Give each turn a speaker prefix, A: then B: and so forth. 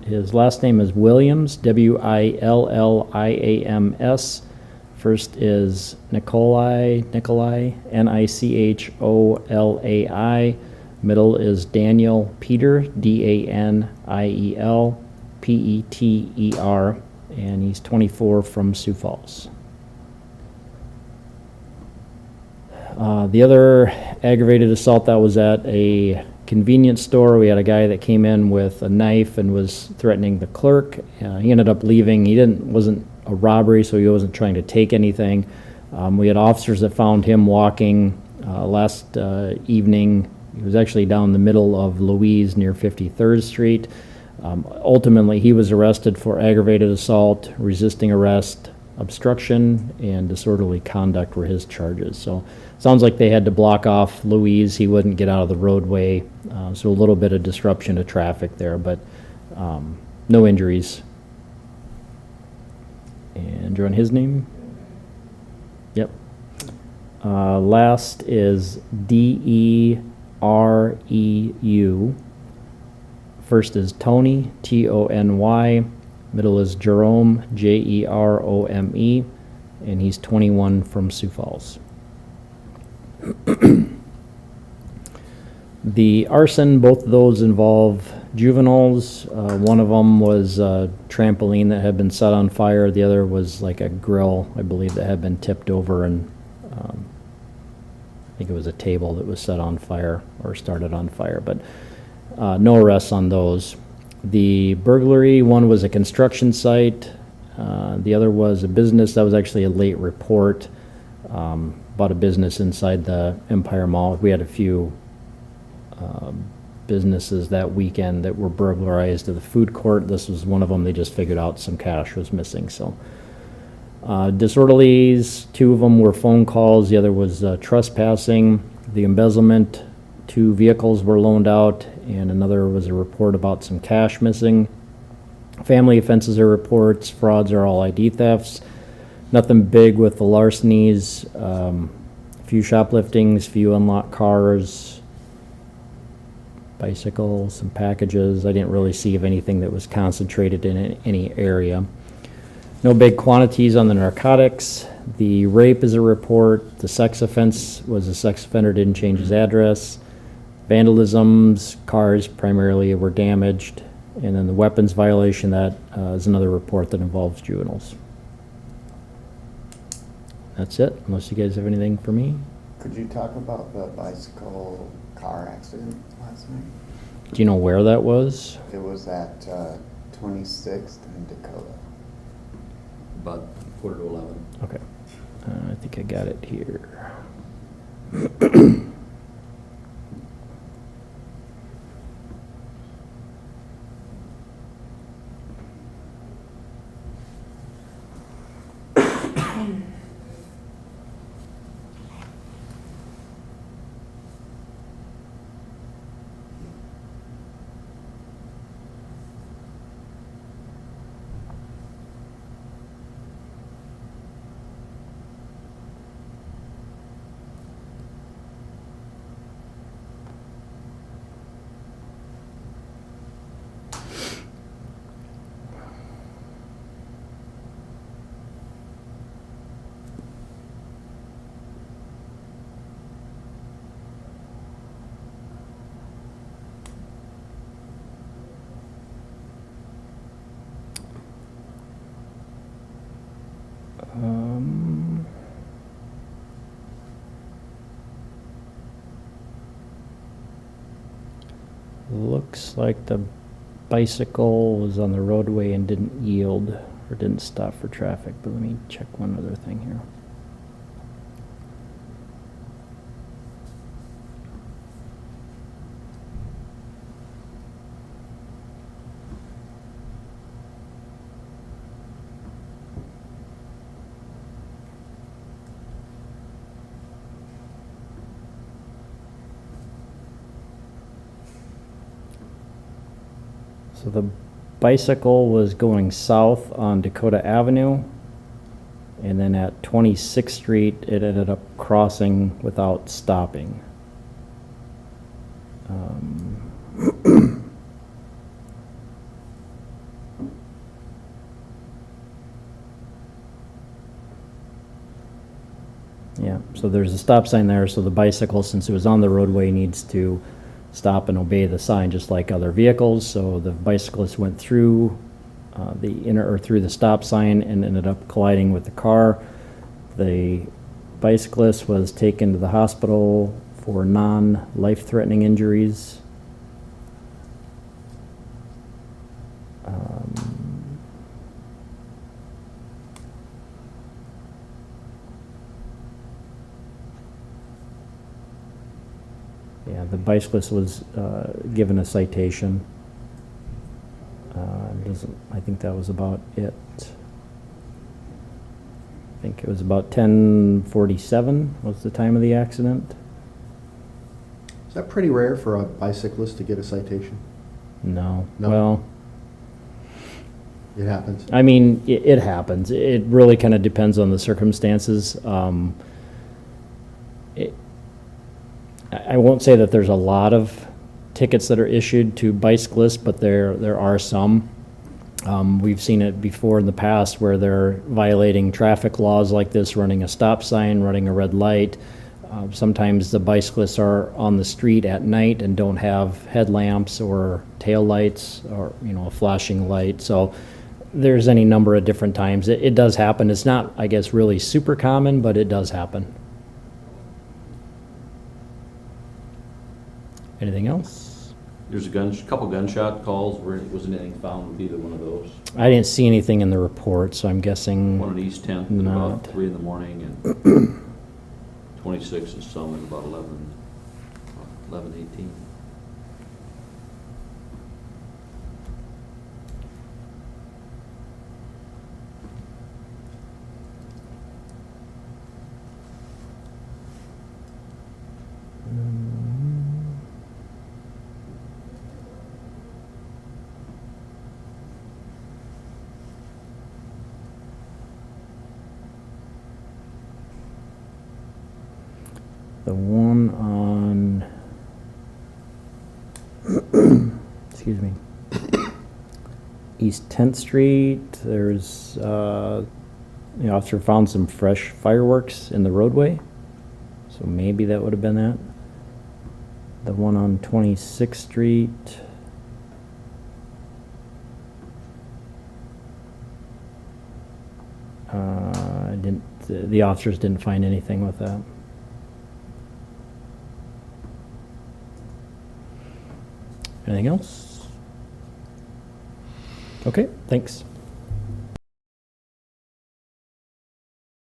A: His last name is Williams, Williams. First is Nicolai, Nicholai. Middle is Daniel Peter, Daniel Peter, and he's 24 from Sioux Falls. The other aggravated assault that was at a convenience store. We had a guy that came in with a knife and was threatening the clerk. He ended up leaving. Wasn't a robbery, so he wasn't trying to take anything. We had officers that found him walking last evening. He was actually down the middle of Louise near 53rd Street. Ultimately, he was arrested for aggravated assault, resisting arrest, obstruction, and disorderly conduct were his charges. So sounds like they had to block off Louise. He wouldn't get out of the roadway, so a little bit of disruption to traffic there, but no injuries. And do you want his name? Yep. Last is Dereu. First is Tony, Tony. Middle is Jerome, Jerome, and he's 21 from Sioux Falls. The arson, both of those involve juveniles. One of them was a trampoline that had been set on fire. The other was like a grill, I believe, that had been tipped over, and I think it was a table that was set on fire or started on fire, but no arrests on those. The burglary, one was a construction site. The other was a business. That was actually a late report about a business inside the Empire Mall. We had a few businesses that weekend that were burglarized to the food court. This was one of them. They just figured out some cash was missing. So disorderlies, two of them were phone calls. The other was trespassing. The embezzlement, 2 vehicles were loaned out, and another was a report about some cash missing. Family offenses are reports. Frauds are all ID thefts. Nothing big with the larcenies. A few shopliftings, few unlocked cars, bicycles, some packages. I didn't really see of anything that was concentrated in any area. No big quantities on the narcotics. The rape is a report. The sex offense was a sex offender didn't change his address. Vandalisms, cars primarily were damaged. And then the weapons violation, that is another report that involves juveniles. That's it, unless you guys have anything for me.
B: Could you talk about the bicycle car accident last night?
A: Do you know where that was?
B: It was at 26th and Dakota.
C: About 10:45.
A: Okay. I think I got it here. Looks like the bicycle was on the roadway and didn't yield or didn't stop for traffic, but let me check one other thing here. So the bicycle was going south on Dakota Avenue, and then at 26th Street, it ended up crossing without stopping. So there's a stop sign there, so the bicycle, since it was on the roadway, needs to stop and obey the sign, just like other vehicles. So the bicyclist went through through the stop sign and ended up colliding with the car. The bicyclist was taken to the hospital for non-life-threatening injuries. Yeah, the bicyclist was given a citation. I think that was about it. I think it was about 10:47 was the time of the accident.
D: Is that pretty rare for a bicyclist to get a citation?
A: No.
D: No?
A: Well,
D: It happens.
A: I mean, it happens. It really kind of depends on the circumstances. I won't say that there's a lot of tickets that are issued to bicyclists, but there are some. We've seen it before in the past where they're violating traffic laws like this, running a stop sign, running a red light. Sometimes the bicyclists are on the street at night and don't have headlamps or tail lights or, a flashing light. So there's any number of different times. It does happen. It's not, I guess, really super common, but it does happen. Anything else?
C: There's a couple gunshot calls. Wasn't anything found with either one of those.
A: I didn't see anything in the report, so I'm guessing.
C: One at East 10th at
A: Not.
C: about 3 in the morning, and 26 in Summit about 11:18.
A: The one on, excuse me, East 10th Street, there's, the officer found some fresh fireworks in the roadway, so maybe that would have been that. The one on 26th Street, the officers didn't find anything with that. Anything else? Okay, thanks.